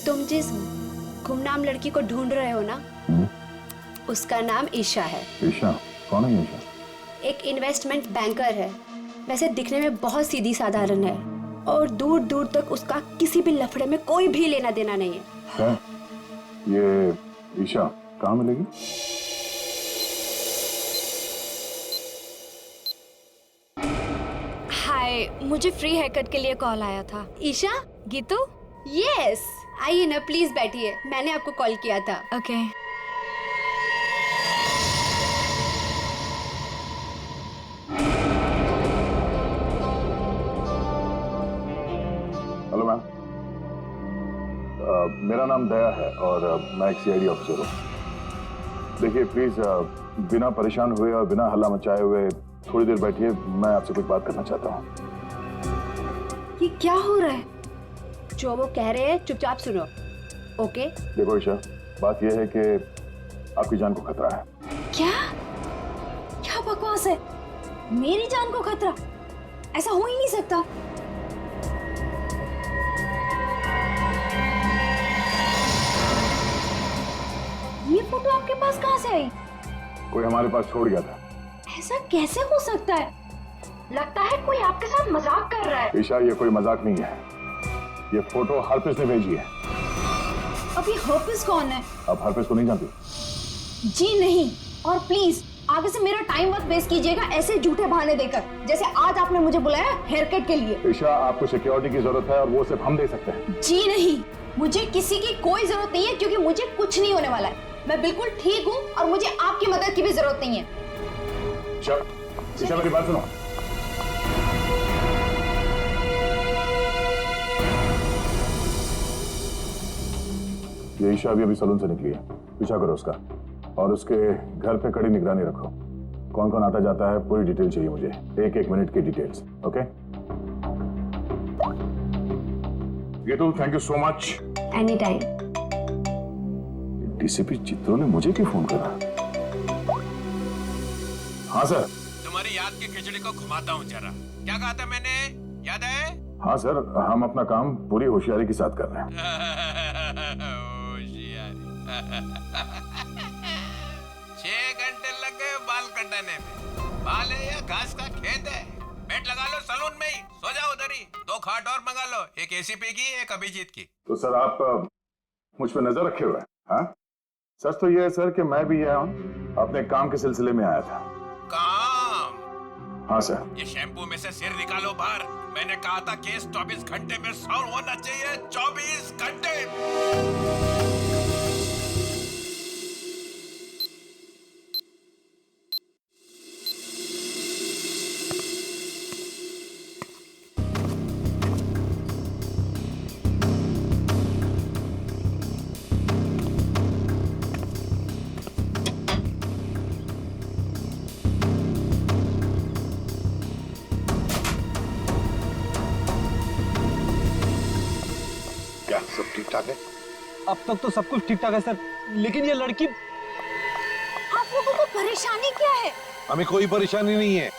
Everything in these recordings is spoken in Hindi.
तुम जिस गुमनाम लड़की को ढूंढ रहे हो ना, उसका नाम ईशा है। ईशा? कौन है ईशा? एक इन्वेस्टमेंट बैंकर है। वैसे दिखने में बहुत सीधी साधारण है और दूर दूर तक उसका किसी भी लफड़े में कोई भी लेना देना नहीं है। ये ईशा कहाँ मिलेगी? हाय, मुझे फ्री हेयर कट के लिए कॉल आया था। ईशा? गीतू? यस, आइए ना, प्लीज बैठिए। मैंने आपको कॉल किया था। ओके। हेलो मैम, मेरा नाम दया है और मैं एक सीआईडी ऑफिसर हूँ। देखिए प्लीज, बिना परेशान हुए और बिना हल्ला मचाए हुए थोड़ी देर बैठिए। मैं आपसे कुछ बात करना चाहता हूँ। ये क्या हो रहा है? जो वो कह रहे हैं चुपचाप सुनो, ओके? देखो ईशा, बात यह है कि आपकी जान को खतरा है। क्या? क्या बकवास है? मेरी जान को खतरा? ऐसा हो ही नहीं सकता। ये फोटो आपके पास कहाँ से आई? कोई हमारे पास छोड़ गया था। ऐसा कैसे हो सकता है? लगता है कोई आपके साथ मजाक कर रहा है। ईशा, ये कोई मजाक नहीं है। ये फोटो हरप्रीत ने भेजी है। अब ये हरप्रीत कौन है? आप हरप्रीत को नहीं जानती? जी नहीं, और प्लीज आगे से मेरा टाइम मत वेस्ट कीजिएगा ऐसे झूठे बहाने देकर, जैसे आज आपने मुझे बुलाया हेयर कट के लिए। ईशा, आपको सिक्योरिटी की जरूरत है और वो सिर्फ हम दे सकते हैं। जी नहीं, मुझे किसी की कोई जरूरत नहीं है, क्योंकि मुझे कुछ नहीं होने वाला है। मैं बिल्कुल ठीक हूँ और मुझे आपकी मदद की भी जरूरत नहीं है। चल ईशा, मेरी बात सुनो। ये ईशा अभी सलून से निकली है। पीछा करो उसका और उसके घर पे कड़ी निगरानी रखो। कौन कौन आता जाता है पूरी डिटेल चाहिए मुझे, एक एक मिनट की details. Okay? Geetu, thank you so much. Any time. DCP चित्रों ने मुझे क्यों फोन करा? हाँ सर। तुम्हारी याद की खिचड़ी को घुमाता हूँ जरा। क्या कहा था मैंने, याद है? हाँ सर, हम अपना काम पूरी होशियारी के साथ कर रहे हैं। होशियारी। 6 घंटे लग गए बाल कटाने में। बाल है या घास का खेत है? बेड लगा लो सलून में ही, सो जाओ उधर ही। 2 खाट और मंगा लो, एक एसीपी की, एक अभिजीत की। तो सर आप मुझ पर नजर रखे हुए हैं? हाँ? सच तो ये है सर कि मैं भी यहाँ अपने काम के सिलसिले में आया था। काम? हाँ सर। ये शैम्पू में से सिर निकालो बाहर। मैंने कहा था केस 24 घंटे में सॉल्व होना चाहिए। 24 घंटे। सब ठीक ठाक है? अब तक तो सब कुछ ठीक ठाक है सर, लेकिन ये लड़की। आप लोगों को परेशानी क्या है? हमें कोई परेशानी नहीं है,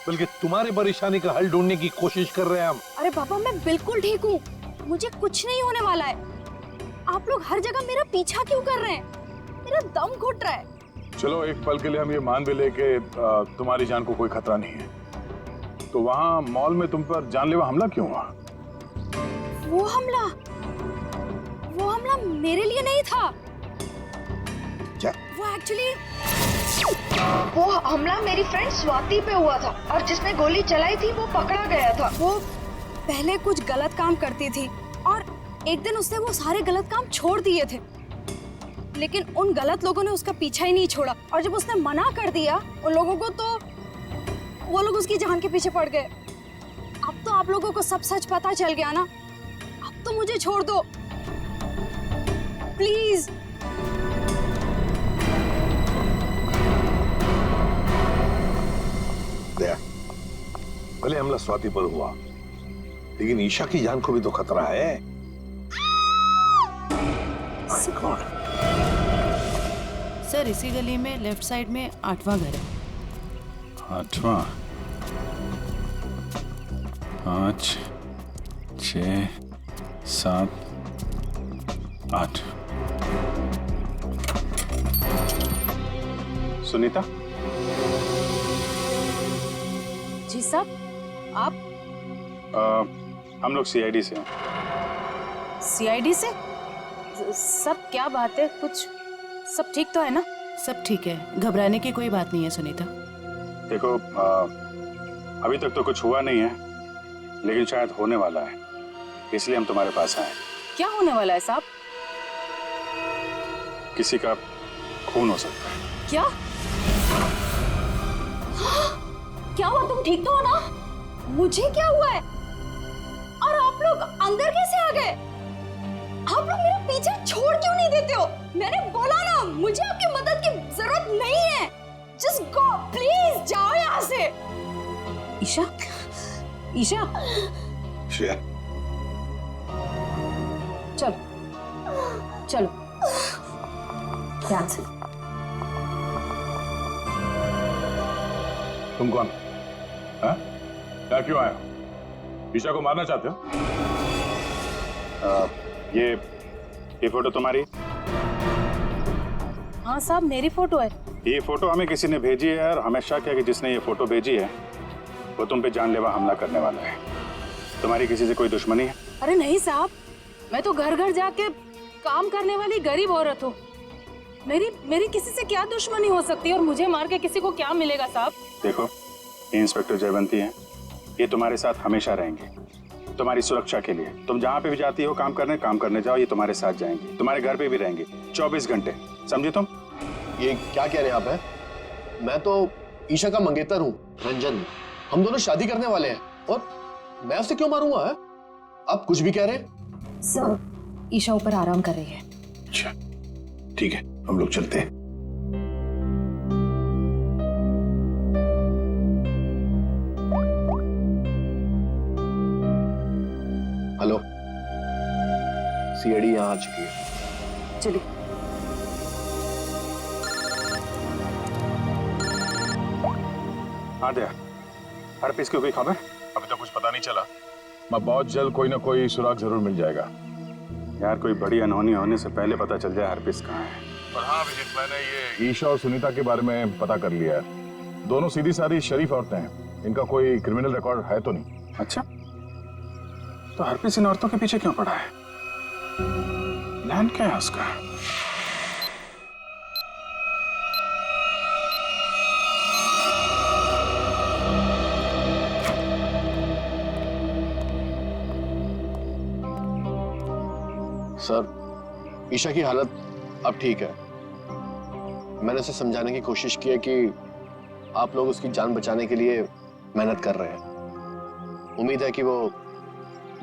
बल्कि तुम्हारी परेशानी का हल ढूंढने की कोशिश कर रहे हैं हम। अरे बाबा, मैं बिल्कुल ठीक हूँ, मुझे कुछ नहीं होने वाला है। आप लोग हर जगह मेरा पीछा क्यों कर रहे हैं? मेरा दम घुट रहा है। चलो एक पल के लिए हम ये मान भी ले कि तुम्हारी जान को कोई खतरा नहीं है, तो वहाँ मॉल में तुम पर जानलेवा हमला क्यों हुआ? वो हमला मेरे लिए नहीं था। क्या? वो हमला मेरी फ्रेंड स्वाति पे हुआ था, और जिसने गोली चलाई थी वो पकड़ा गया था। वो पहले कुछ गलत काम करती थी और एक दिन उसने वो सारे गलत काम छोड़ दिए थे, लेकिन उन गलत लोगों ने उसका पीछा ही नहीं छोड़ा। और जब उसने मना कर दिया उन लोगों को, तो वो लोग उसकी जान के पीछे पड़ गए। अब तो आप लोगों को सब सच पता चल गया ना, अब तो मुझे छोड़ दो प्लीज। दया, भले हमला स्वाति पर हुआ, लेकिन ईशा की जान को भी तो खतरा है। सर, इसी गली में लेफ्ट साइड में 8वां घर है। 8वां? 5, 6, 7, 8। सुनीता, जी साहब, आप हम लोग सीआईडी से हैं। सीआईडी से? सब क्या बात है? कुछ सब ठीक तो है ना? सब ठीक है, घबराने की कोई बात नहीं है सुनीता। देखो, अभी तक तो कुछ हुआ नहीं है, लेकिन शायद होने वाला है, इसलिए हम तुम्हारे पास आए। क्या होने वाला है साहब? किसी का खून हो सकता है। क्या? क्या हुआ? तुम ठीक तो हो ना? मुझे क्या हुआ है? और आप लोग अंदर कैसे आ गए? आप लोग मेरा पीछे छोड़ क्यों नहीं देते हो? मैंने बोला ना, मुझे आपकी मदद की जरूरत नहीं है। जस्ट गो, प्लीज जाओ यहाँ से। ईशा, ईशा, श्रेया, चलो चलो ध्यान से। तुम कौन? हाँ? क्या क्यों आए हो? ईशा को मारना चाहते हो? ये फोटो तुम्हारी? हाँ साहब, मेरी फोटो है। ये फोटो हमें किसी ने भेजी है और हमें शक है कि जिसने ये फोटो भेजी है वो तुम पे जानलेवा हमला करने वाला है। तुम्हारी किसी से कोई दुश्मनी है? अरे नहीं साहब, मैं तो घर घर जाके काम करने वाली गरीब औरत हूँ। मेरी किसी से क्या दुश्मनी हो सकती है और मुझे मार के किसी को क्या मिलेगा साहब? देखो, ये इंस्पेक्टर जयवंती हैं, ये तुम्हारे साथ हमेशा रहेंगे, तुम्हारी सुरक्षा के लिए। तुम जहाँ पे भी जाती हो काम करने जाओ, ये तुम्हारे साथ जाएंगे, तुम्हारे घर पे भी रहेंगे 24 घंटे, समझे तुम? ये क्या कह रहे हैं आप? हैं? मैं तो ईशा का मंगेतर हूँ, रंजन। हम दोनों शादी करने वाले हैं और मैं उसे क्यों मारूंगा? है? आप कुछ भी कह रहे हैं? सर, ईशा ऊपर आराम कर रही है। अच्छा ठीक है, हम लोग चलते हैं। हेलो, सीआईडी यहाँ आ चुकी है। चलिए। हाँ दया, हर पीस की कोई खबर? अभी तो कुछ पता नहीं चला, मैं बहुत जल्द कोई ना कोई सुराग जरूर मिल जाएगा। यार, कोई बड़ी अनहोनी होने से पहले पता चल जाए हर पीस कहाँ है। और हाँ अभिजीत, मैंने ये ईशा और सुनीता के बारे में पता कर लिया है। दोनों सीधी सादी शरीफ औरतें हैं, इनका कोई क्रिमिनल रिकॉर्ड है तो नहीं। अच्छा, तो हर पीस इन औरतों के पीछे क्यों पड़ा है? प्लान क्या है उसका? सर, ईशा की हालत अब ठीक है। मैंने उसे समझाने की कोशिश की है कि आप लोग उसकी जान बचाने के लिए मेहनत कर रहे हैं। उम्मीद है कि वो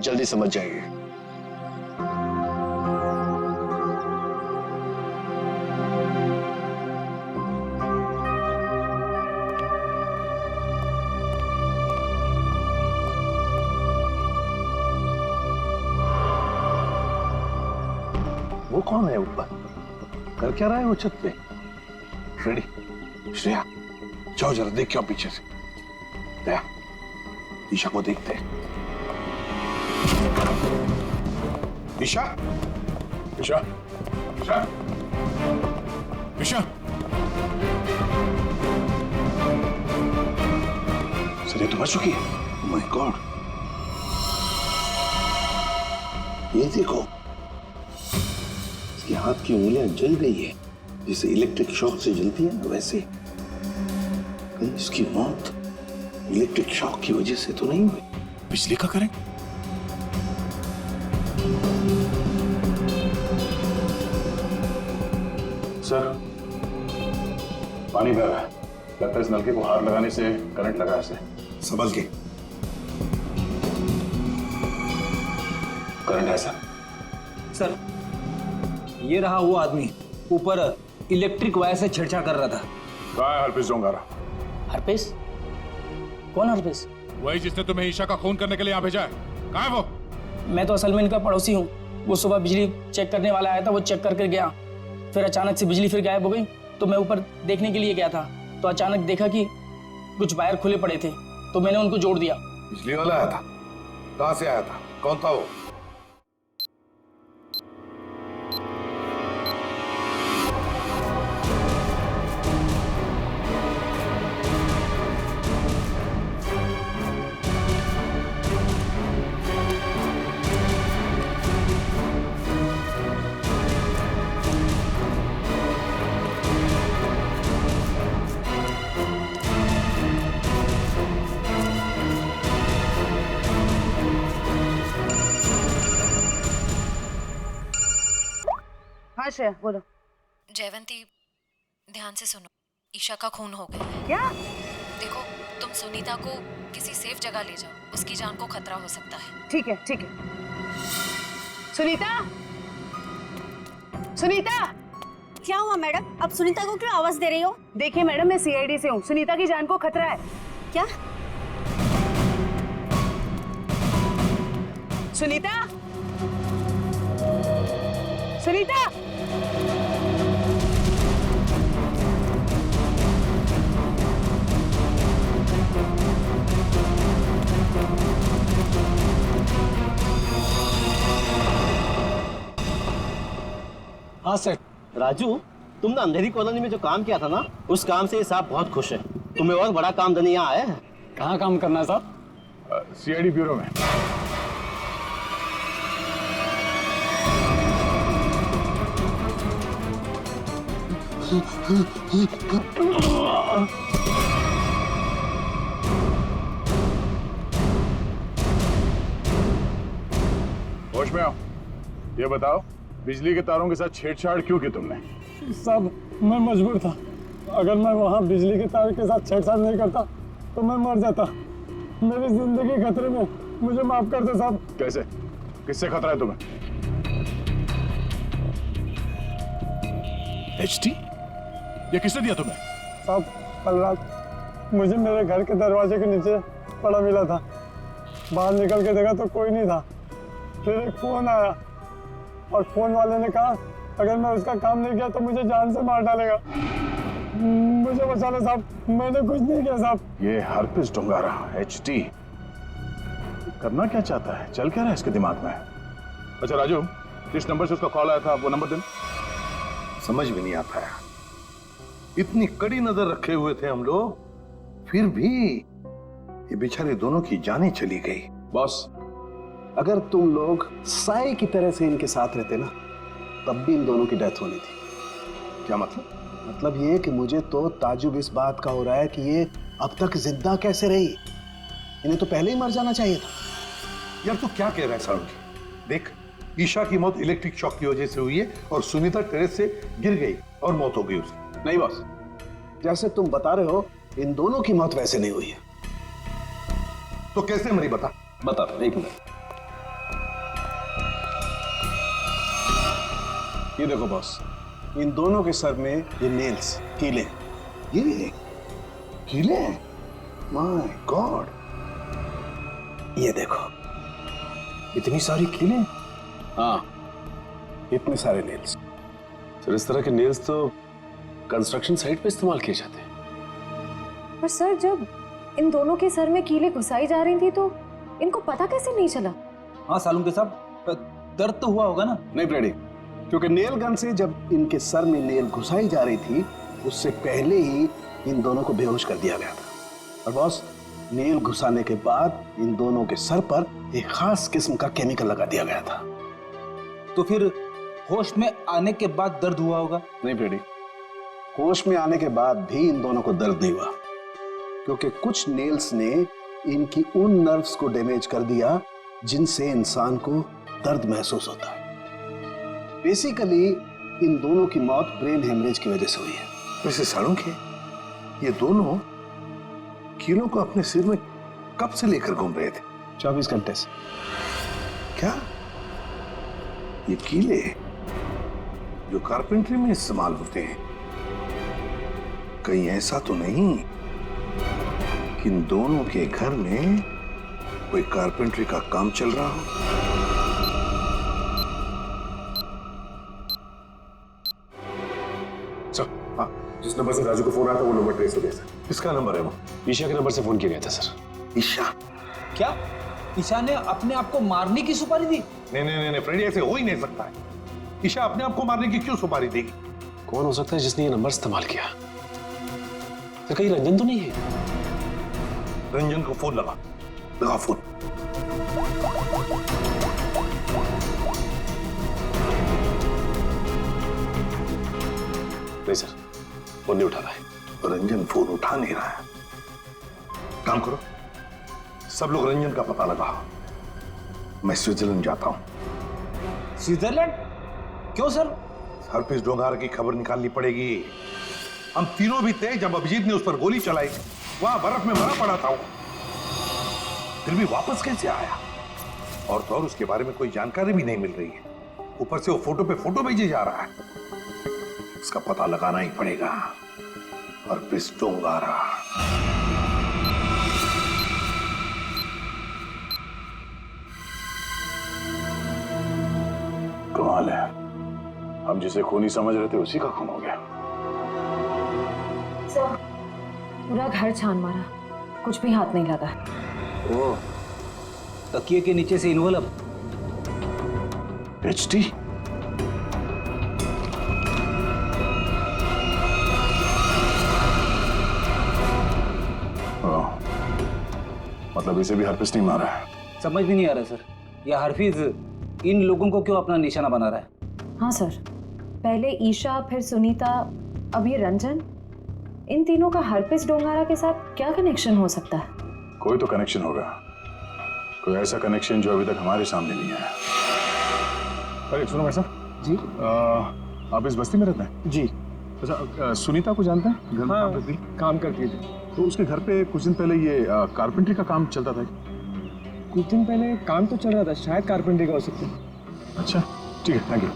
जल्दी समझ जाएगी। वो कौन है ऊपर? कर क्या रहा है वो छत पे? फ्रेडी, श्रेया, जाओ जरा देख क्या पीछे से। दया, ईशा को देखते हैं। ईशा, ईशा, ईशा, ईशा, सर ये तो बच चुकी है। माय गॉड, ये देखो, इसके हाथ की उंगलियां जल गई है, जैसे इलेक्ट्रिक शॉक से जलती है ना, वैसे। कहीं इसकी मौत इलेक्ट्रिक शॉक की वजह से तो नहीं हुई? बिजली का करंट? सर, पानी बह रहा है, लगता है इस नलके को हाथ लगाने से करंट लगा इसे। संभल के। करंट है सर। सर, ये रहा वो आदमी, ऊपर इलेक्ट्रिक वायर से छेड़छाड़ कर रहा था। कहाँ है हरप्रीत जोंगारा? हरपेश? कौन हरपेश? वही जिसने तुम्हें ईशा का खून करने के लिए यहाँ भेजा है। कहाँ है वो? मैं तो असल में इनका पड़ोसी हूँ। वो सुबह बिजली चेक करने वाला आया था, वो चेक करके गया, फिर अचानक से बिजली फिर गायब हो गई, तो मैं ऊपर देखने के लिए गया था, तो अचानक देखा कि कुछ वायर खुले पड़े थे, तो मैंने उनको जोड़ दिया। बिजली वाला आया था? कहाँ से आया था? कौन था वो? हाँ श्रेया बोलो। जयवंती, ध्यान से सुनो, ईशा का खून हो गया है। क्या? देखो, तुम सुनीता को किसी सेफ जगह ले जाओ, उसकी जान को खतरा हो सकता है। ठीक है ठीक है। सुनीता, सुनीता। क्या हुआ मैडम? अब सुनीता को क्यों आवाज दे रही हो? देखिए मैडम, मैं सीआईडी से हूँ, सुनीता की जान को खतरा है। क्या? सुनीता, सुनीता। हाँ सर। राजू, तुमने अंधेरी कॉलोनी में जो काम किया था ना, उस काम से साहब बहुत खुश है। तुम्हें और बड़ा काम देने यहाँ आए हैं। कहाँ काम करना है साहब? सीआईडी ब्यूरो में। होश में आओ। ये बताओ, बिजली के तारों के साथ छेड़छाड़ क्यों की तुमने? साहब, मैं मजबूर था। अगर मैं वहाँ बिजली के तार के साथ छेड़छाड़ नहीं करता तो मैं मर जाता। मेरी जिंदगी खतरे में, मुझे माफ कर दो साहब। कैसे? किससे खतरा है तुम्हें? एचटी? ये किसने दिया तुम्हें? साहब, कल रात मुझे मेरे घर के दरवाजे के नीचे पड़ा मिला था। बाहर निकल के देखा तो कोई नहीं था। फिर एक फोन आया और फोन वाले ने कहा अगर मैं उसका काम नहीं किया तो मुझे जान से मार डालेगा। मुझे बचा लो साहब, मैंने कुछ नहीं किया साहब। ये हरपिस डोंगारा एचटी करना क्या चाहता है? चल क्या रहा है इसके दिमाग में? अच्छा राजू, जिस नंबर से उसका कॉल आया था वो नंबर देना। समझ में नहीं आता है, इतनी कड़ी नजर रखे हुए थे हम लोग, फिर भी ये बेचारे दोनों की जानें चली गई। बॉस, अगर तुम लोग साए की तरह से इनके साथ रहते ना, तब भी इन दोनों की डेथ होनी थी। क्या मतलब? मतलब ये कि मुझे तो ताजुब इस बात का हो रहा है कि ये अब तक जिंदा कैसे रही। इन्हें तो पहले ही मर जाना चाहिए था। यार तू क्या कह रहा है सारुंगी? देख, ईशा की मौत इलेक्ट्रिक शॉक की वजह से हुई है और सुनीता टेरेस से गिर गई और मौत हो गई उसकी। नहीं बॉस, जैसे तुम बता रहे हो इन दोनों की मौत वैसे नहीं हुई है। तो कैसे मरी बता? बता दो, एक मिनट। ये देखो बॉस, इन दोनों के सर में ये नेल्स, कीले। ये कीले? माय गॉड, ये देखो, इतनी सारी कीले? हाँ, इतने सारे नेल्स। सर, इस तरह के नेल्स तो कंस्ट्रक्शन साइट पे इस्तेमाल किए जाते हैं। पर सर, जब इन दोनों के सर में कीले घुसाई जा रही थी तो इनको पता कैसे नहीं चला? हाँ सालून के साहब, दर्द तो हुआ होगा ना? नहीं ब्रेडी, क्योंकि नेल गन से जब इनके सर में नेल घुसाई जा रही थी उससे पहले ही इन दोनों को बेहोश कर दिया गया था। और बॉस, नेल घुसाने के बाद इन दोनों के सर पर एक खास किस्म का केमिकल लगा दिया गया था। तो फिर होश में आने के बाद दर्द हुआ होगा? नहीं ब्रेडी, होश में आने के बाद भी इन दोनों को दर्द नहीं हुआ, क्योंकि कुछ नेल्स ने इनकी उन नर्व्स को डैमेज कर दिया जिनसे इंसान को दर्द महसूस होता है। बेसिकली इन दोनों की मौत ब्रेन हेमरेज की वजह से हुई है। वैसे सारुंगी, ये दोनों कीलों को अपने सिर में कब से लेकर घूम रहे थे? 24 घंटे से। क्या ये कीले जो कारपेंट्री में इस्तेमाल होते हैं, कहीं ऐसा तो नहीं कि इन दोनों के घर में कोई कारपेंट्री का काम चल रहा हो? जिस नंबर से राजू को फोन आया था वो नंबर ट्रेस हो गया सर। किसका नंबर है वो? ईशा के नंबर से फोन किया गया था सर। ईशा? क्या ईशा ने अपने आप को मारने की सुपारी दी? नहीं नहीं नहीं फ्रेडी, ऐसे हो ही नहीं सकता है। ईशा अपने आप को मारने की क्यों सुपारी देगी? कौन हो सकता है जिसने ये नंबर इस्तेमाल किया? तो कहीं रंजन तो नहीं है? रंजन को फोन लगा फोन। नहीं सर, फोन नहीं उठा रहा है। रंजन फोन उठा नहीं रहा है। काम करो, सब लोग रंजन का पता लगाओ। मैं स्विट्जरलैंड जाता हूं। स्विट्जरलैंड? क्यों सर? हरप्रीत डोंगारा की खबर निकालनी पड़ेगी। हम तीनों भी थे जब अभिजीत ने उस पर गोली चलाई, वहां बर्फ में मरा पड़ा था वो, फिर भी वापस कैसे आया? और तो और उसके बारे में कोई जानकारी भी नहीं मिल रही है, ऊपर से वो फोटो पे फोटो भेजे जा रहा है। इसका पता लगाना ही पड़ेगा। हरप्रीत डोंगारा। कमाल है, हम जिसे खूनी समझ रहे थे उसी का खून हो गया। सर, पूरा घर छान मारा, कुछ भी हाथ नहीं लगा। ओ, तकिए के नीचे से इन्वॉल्व। एचडी? मतलब इसे भी हरप्रीत नहीं मारा है? समझ भी नहीं आ रहा सर, यह हरफीज इन लोगों को क्यों अपना निशाना बना रहा है? हाँ सर, पहले ईशा, फिर सुनीता, अब ये रंजन। इन तीनों का हरप्रीत डोंगारा के साथ क्या कनेक्शन हो सकता है? कोई तो कनेक्शन होगा, कोई ऐसा कनेक्शन जो अभी तक हमारे सामने नहीं आया। अरे सुनो भाई साहब जी, आप इस बस्ती में रहते हैं? जी। अच्छा, सुनीता को जानते हैं? घर में काम करती? काम करती थी। तो उसके घर पे कुछ दिन पहले ये कारपेंटरी का काम चलता था। कुछ दिन पहले काम तो चल रहा था, शायद कारपेंटरी का हो सकता है। अच्छा ठीक है, थैंक यू।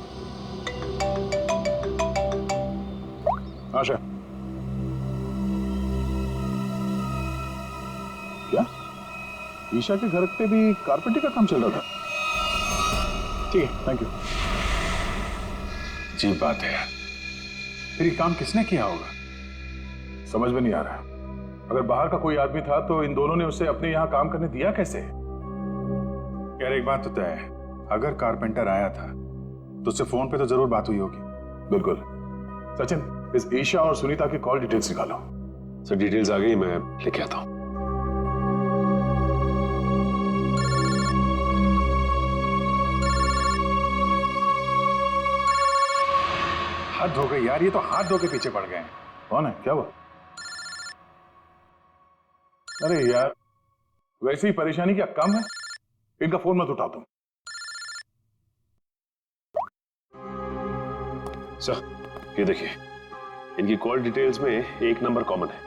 आशा, क्या ईशा के घर पे भी कारपेंटरी का काम चल रहा था? ठीक है, थैंक यू। अजीब बात है, फिर ये काम किसने किया होगा? समझ में नहीं आ रहा। अगर बाहर का कोई आदमी था तो इन दोनों ने उसे अपने यहाँ काम करने दिया कैसे? यार एक बात तो तय है, अगर कारपेंटर आया था तो उससे फोन पे तो जरूर बात हुई होगी। बिल्कुल। सचिन, इस ईशा और सुनीता की कॉल डिटेल्स निकालो। सर डिटेल्स आ गई, मैं लेके आता हूँ। हाथ धो गए यार, ये तो हाथ धो के पीछे पड़ गए हैं। कौन है, क्या हुआ? अरे यार, वैसे ही परेशानी क्या कम है? इनका फोन मत उठा तुम। सर ये देखिए, इनकी कॉल डिटेल्स में एक नंबर कॉमन है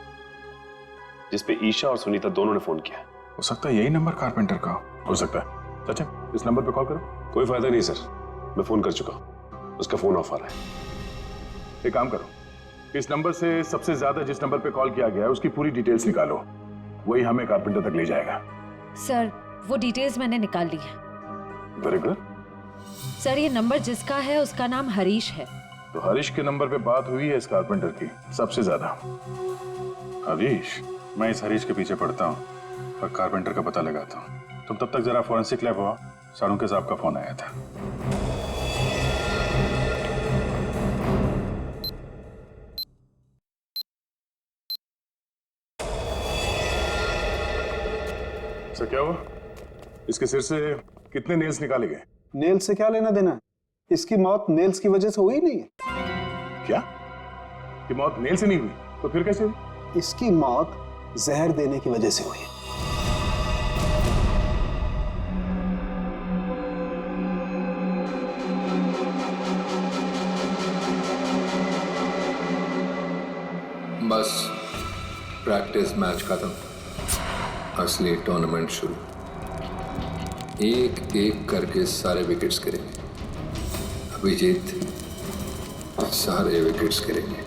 जिसपे ईशा और सुनीता दोनों ने फोन किया। हो सकता है यही नंबर कारपेंटर का हो सकता है। सचिन, इस नंबर पे कॉल करो। कोई फायदा नहीं सर, मैं फोन कर चुका हूं, उसका फोन ऑफ आ रहा है। एक काम करो, इस नंबर से सबसे ज्यादा जिस नंबर पे कॉल किया गया है उसकी पूरी डिटेल्स निकालो, वही हमें कारपेंटर तक ले जाएगा। सर वो डिटेल्स मैंने निकाल ली है। Very good. सर ये नंबर जिसका है उसका नाम हरीश है। तो हरीश के नंबर पे बात हुई है इस कारपेंटर की सबसे ज्यादा। हरीश? मैं इस हरीश के पीछे पड़ता हूँ और कारपेंटर का पता लगाता हूँ। तुम तब तक जरा फॉरेंसिक लैब हुआ, सारुंके साहब का फोन आया था। सर क्या हुआ? इसके सिर से कितने नेल्स निकाले गए? नेल्स से क्या लेना देना है? इसकी मौत नेल्स की वजह से हुई नहीं है। क्या? कि मौत नेल से नहीं हुई तो फिर कैसे हुई? इसकी मौत जहर देने की वजह से हुई। बस प्रैक्टिस मैच खत्म, असली टूर्नामेंट शुरू। एक एक करके सारे विकेट्स गिरेंगे। अभिजीत सारे विकेट्स गिरेंगे।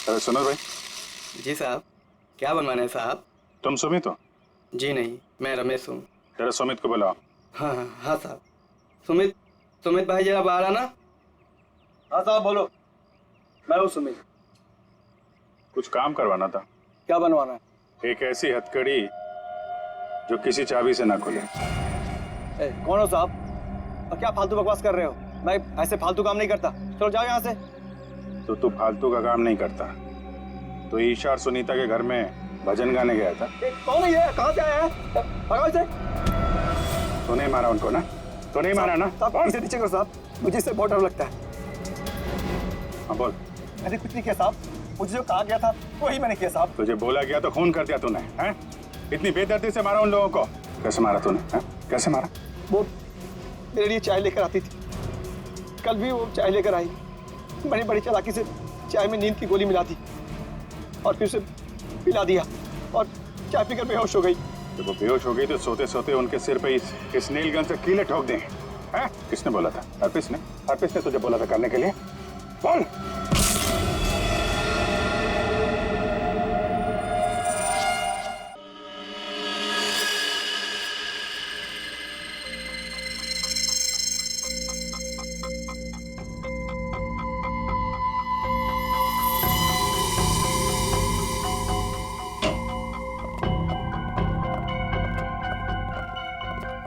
अरे सुनो भाई। जी साहब, क्या बनवाना है साहब? तुम सुमित हो? जी नहीं, मैं रमेश हूँ। तेरा सुमित को बुलाओ। हाँ हाँ हाँ साहब। सुमित भाई जरा बाहर आना। हाँ साहब बोलो। मैं हूँ सुमित। कुछ काम करवाना था। क्या बनवाना है? एक ऐसी हथकड़ी जो किसी चाबी से ना खुले। कौन हो साहब? और क्या फालतू बकवास कर रहे हो? मैं ऐसे फालतू काम नहीं करता। चलो जाओ यहाँ से। तो तू फालतू का काम नहीं करता तो ईशा और सुनीता के घर में भजन गाने गया था। कौन है ये? कहाँ से आया है? भगाओ इसे। तो नहीं मारा उनको ना? तो नहीं मारा ना? साहब इसे नीचे करो साहब, मुझे इससे बहुत डर लगता है। हाँ बोल। मैंने कुछ नहीं किया साहब, मुझे जो कहा गया था वही मैंने किया साहब। तुझे बोला गया तो खून कर दिया तूने, हैं? इतनी बेदर्दी से मारा उन लोगों को? कैसे मारा तूने, हैं? कैसे मारा? वो मेरे लिए चाय लेकर आती थी, कल भी वो चाय लेकर आई। मैंने बड़ी चालाकी से चाय में नींद की गोली मिला दी और फिर उसे पिला दिया और चाय पीकर बेहोश हो गई। जब वो बेहोश हो गई तो सोते सोते उनके सिर पे इस नील गन से कीले ठोक दें, हैं? किसने बोला था? हरपिस ने? हरपिस ने तुझे बोला था करने के लिए? बोल।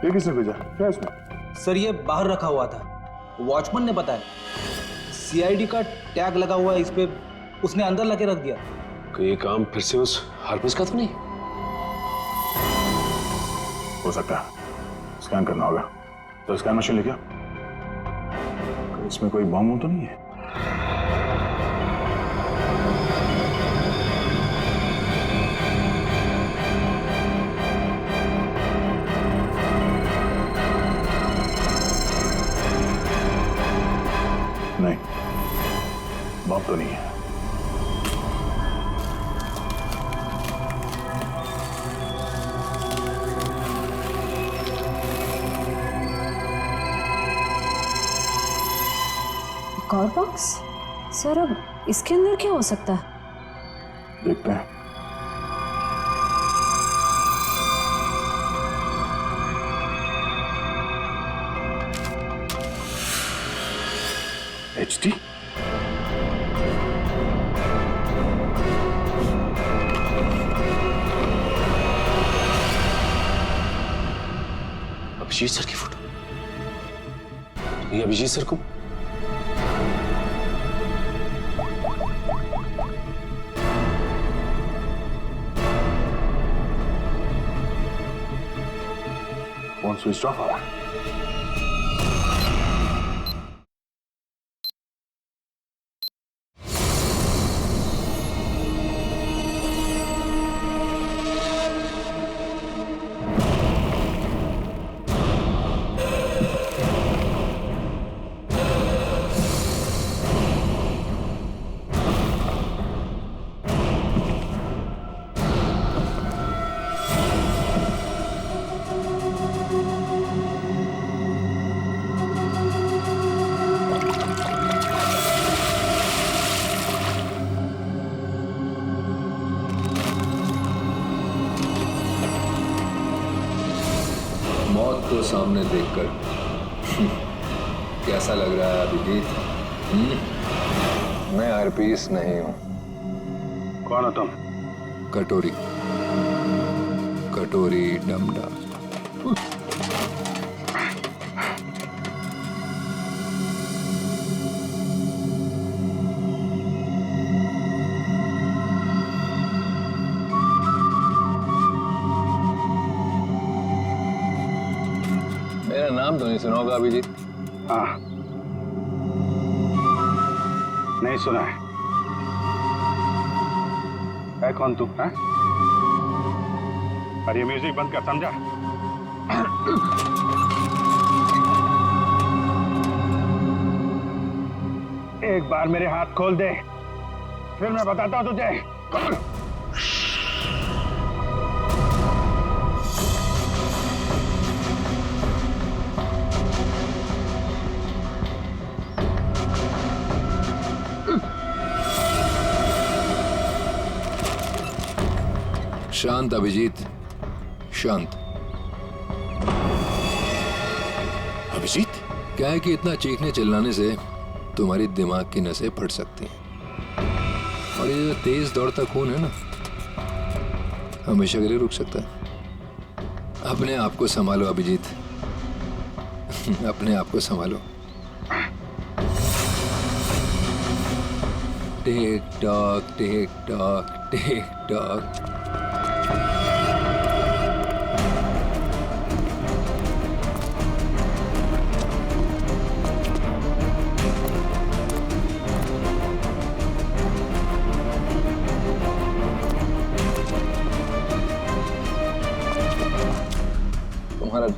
ये किसने भेजा? क्या इसमें? सर ये बाहर रखा हुआ था, वॉचमैन ने बताया। सीआईडी का टैग लगा हुआ है इस पे, उसने अंदर लाके रख दिया। ये काम फिर से उस हरपिस का तो नहीं? हो सकता है, स्कैन करना होगा। तो स्कैन मशीन लेके आओ। इसमें कोई बम तो नहीं है? नहीं, बम तो नहीं है। एक और बॉक्स? सर अब इसके अंदर क्या हो सकता है? देखते हैं। HD? अभिजीत सर की फोटो? ये अभिजीत सर को? फोन स्विच ऑफ आ रहा है। मौत को सामने देखकर कैसा लग रहा है अभिजीत? मैं हरपीस नहीं हूं। कौन हो तुम? कटोरी, कटोरी डमडा। मेरा नाम तो नहीं सुना होगा अभिजीत? हाँ, नहीं सुना है। कौन तू? हाँ? अरे म्यूजिक बंद कर, समझा? एक बार मेरे हाथ खोल दे, फिर मैं बताता हूं तुझे। शांत अभिजीत, शांत। अभिजीत? क्या है कि इतना चीखने चिल्लाने से तुम्हारी दिमाग की नसें फट सकती हैं, और ये जो तेज दौड़ता खून है ना, हमेशा के लिए रुक सकता है। अपने आप को संभालो अभिजीत, अपने आप को संभालो। Tick tock, TikTok, tick tock.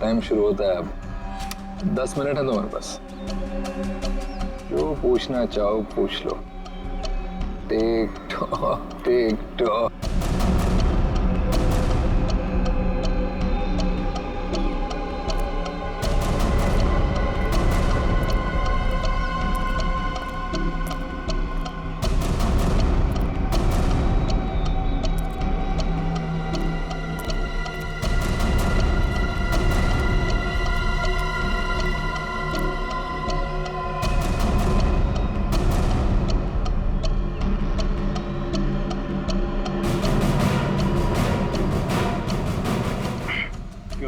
Time शुरू होता है अब। 10 मिनट है तुम्हारे पास, जो पूछना चाहो पूछ लो। Tick tock tick tock.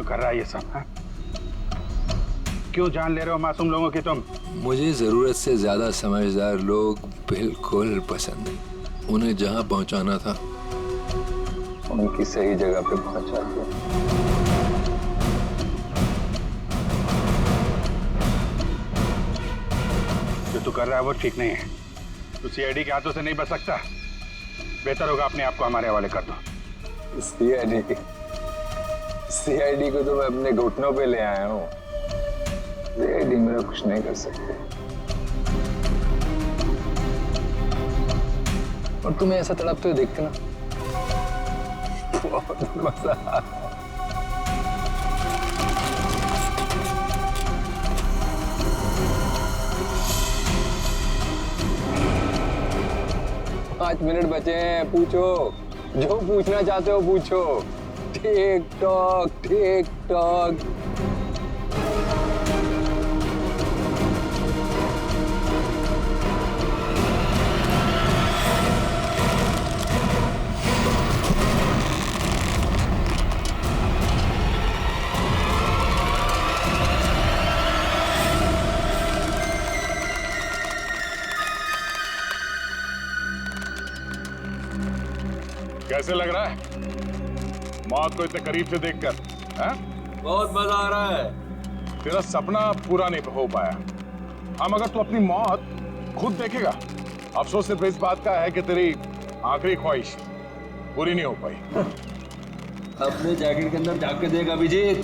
कर रहा है ये सब? हाँ? क्यों जान ले रहे हो मासूम लोगों की तुम? मुझे जरूरत से ज्यादा समझदार लोग बिल्कुल पसंद नहीं। उन्हें जहां पहुंचाना था उनकी सही जगह पे पहुंचा दिया। जो तू कर रहा है वो ठीक नहीं है। तू सीआईडी के हाथों से नहीं बच सकता। बेहतर होगा अपने आप को हमारे हवाले कर दो। सीआईडी को तो मैं अपने घुटनों पे ले आया हूँ। सीआईडी मेरा कुछ नहीं कर सकते। और तुम्हें ऐसा तड़पते हुए देखते ना बहुत मजा आता है। 5 मिनट बचे हैं, पूछो जो पूछना चाहते हो पूछो। Tick tock tick tock. कैसे लग रहा है मौत को इतने करीब से देखकर? बहुत मजा आ रहा है। तेरा सपना पूरा नहीं हो पाया। हम अगर तू अपनी मौत खुद देखेगा, अफसोस सिर्फ इस बात का है कि तेरी आखिरी ख्वाहिश पूरी नहीं हो पाई। अपने जैकेट के अंदर झांक के देख Abhijit.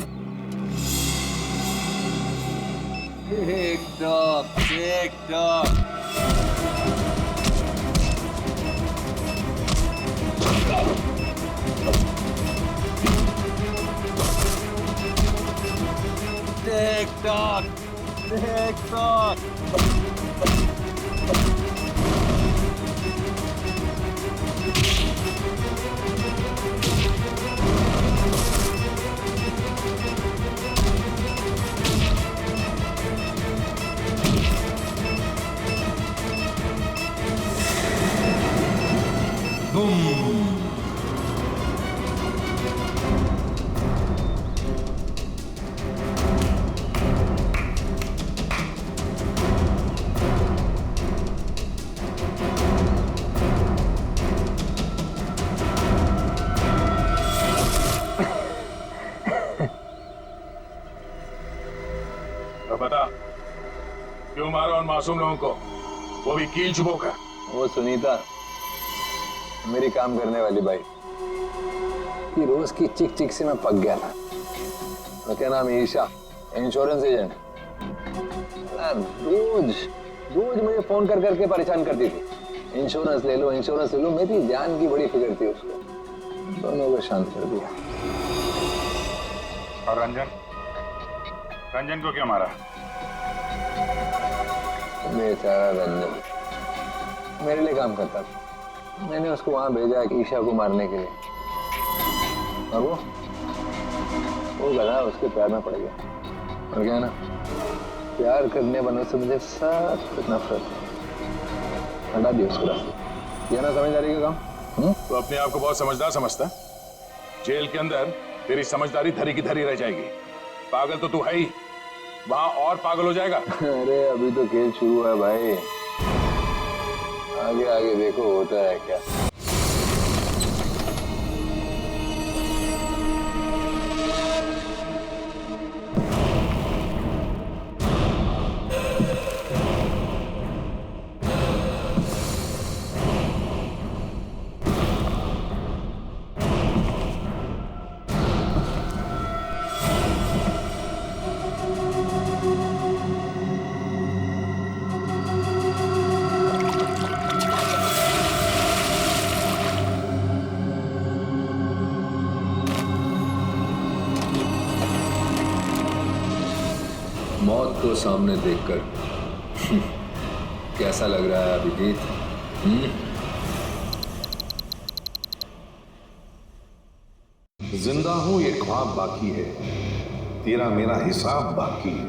TikTok TikTok. TikTok, TikTok. Boom. बता क्यों मारा उन मासूम लोगों को, वो भी कील चुभोकर? वो सुनीता मेरी काम करने वाली बाई की रोज की चिक चिक से मैं पक गया था। तो क्या नाम है? Isha, insurance agent. रोज रोज मुझे फोन कर करके परेशान करती थी, इंश्योरेंस ले लो इंश्योरेंस ले लो। मेरी जान की बड़ी फिक्र थी उसको, दोनों को शांत कर दिया। और रंजन, रंजन को क्यों मारा? बेचारा रंजन मेरे लिए काम करता था। मैंने उसको वहां भेजा ईशा को मारने के लिए, और वो गधा उसके पैर में पड़ गया। और क्या ना, प्यार करने वालों से मुझे सख्त नफरत है। हटा दिया उसको रास्ते। ये ना समझदारी का काम। तो अपने आप को बहुत समझदार समझता है? जेल के अंदर तेरी समझदारी धरी की धरी रह जाएगी। पागल तो तू है ही, वहां और पागल हो जाएगा। अरे अभी तो खेल शुरू है भाई, आगे आगे देखो होता है क्या। को सामने देखकर कैसा लग रहा है अभिजीत? जिंदा हूं ये ख्वाब बाकी है, तेरा मेरा हिसाब बाकी है।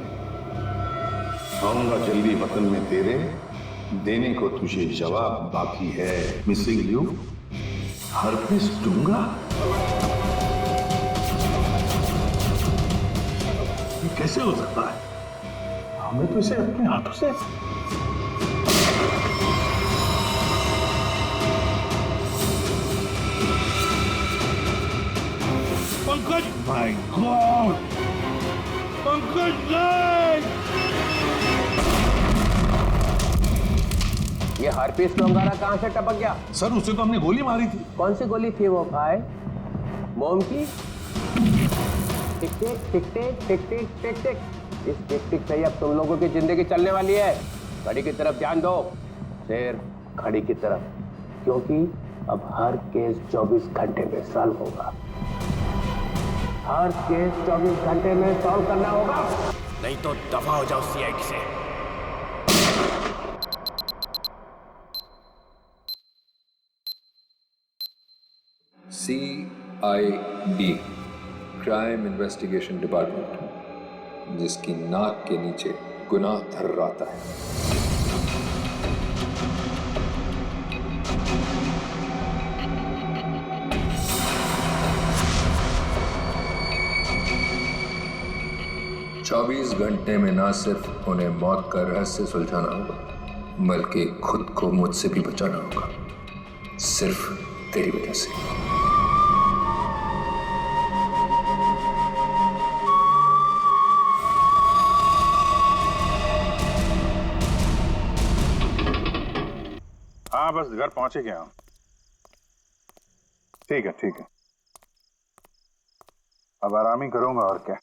आऊंगा जल्दी वतन में तेरे, देने को तुझे जवाब बाकी है। मिसिंग यू हरपिस दूंगा। ये कैसे हो सकता है? हमें तो इसे अपने हाथों से पंकज, माय गॉड, पंकज नहीं! ये हरपीस डोंगारा कहाँ से टपक गया? सर उसे तो हमने गोली मारी थी। कौन सी गोली थी वो भाई? मोम की? टिक टिक टिक टिक टिक टिक टिक टिक। इस टिक टिक से ही अब तुम लोगों की जिंदगी चलने वाली है। घड़ी की तरफ ध्यान दो, सिर्फ घड़ी की तरफ, क्योंकि अब हर केस 24 घंटे में सॉल्व होगा। हर केस 24 घंटे में सॉल्व करना होगा, नहीं तो दफा हो जाओ सीआईडी से। CID, क्राइम इन्वेस्टिगेशन डिपार्टमेंट, जिसकी नाक के नीचे गुनाह थर्राता है। चौबीस घंटे में ना सिर्फ उन्हें मौत का रहस्य सुलझाना होगा, बल्कि खुद को मुझसे भी बचाना होगा, सिर्फ तेरी वजह से। हाँ बस घर पहुंच ही गया हूं। ठीक है ठीक है, अब आराम ही करूंगा और क्या।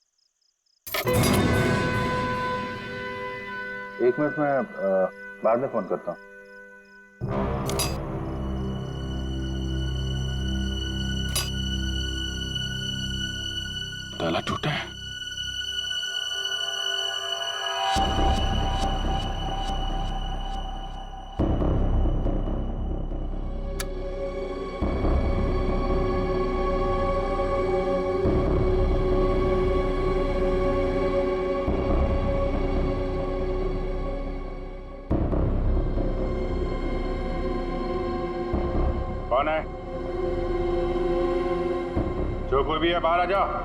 एक मिनट में बाद में फोन करता हूं। ताला टूटा है। कौन है? जो कोई भी है बाहर आ जाओ।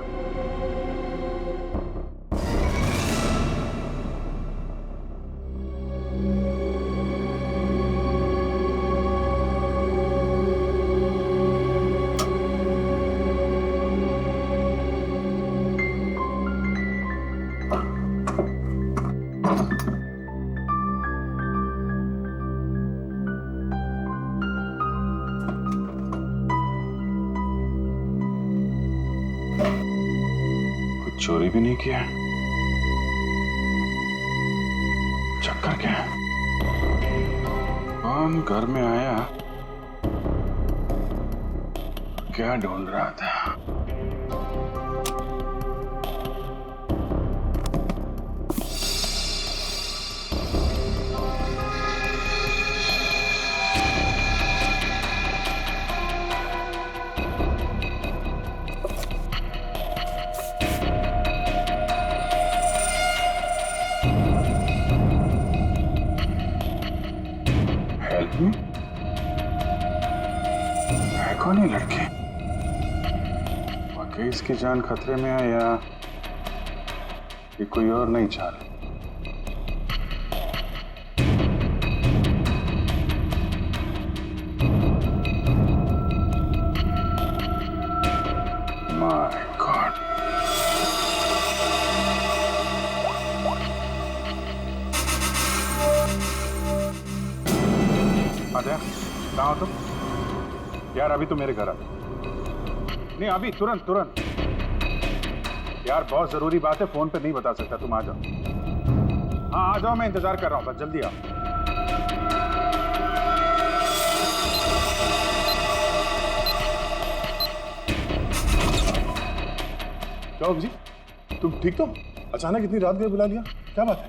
चोरी भी नहीं किया, चक्कर क्या है? कौन घर में आया, क्या ढूंढ रहा था? है कौन ये लड़के? वाकई इसकी जान खतरे में है या ये कोई और नई चाल? माय गॉड, आद्या कहाँ हो तुम? यार अभी तो मेरे घर आ। नहीं अभी तुरंत तुरंत यार, बहुत जरूरी बात है, फोन पे नहीं बता सकता। तुम आ जाओ। हाँ आ जाओ, मैं इंतजार कर रहा हूँ, बस जल्दी आओ। क्या जी, तुम ठीक तो? अचानक इतनी रात गए बुला लिया, क्या बात है?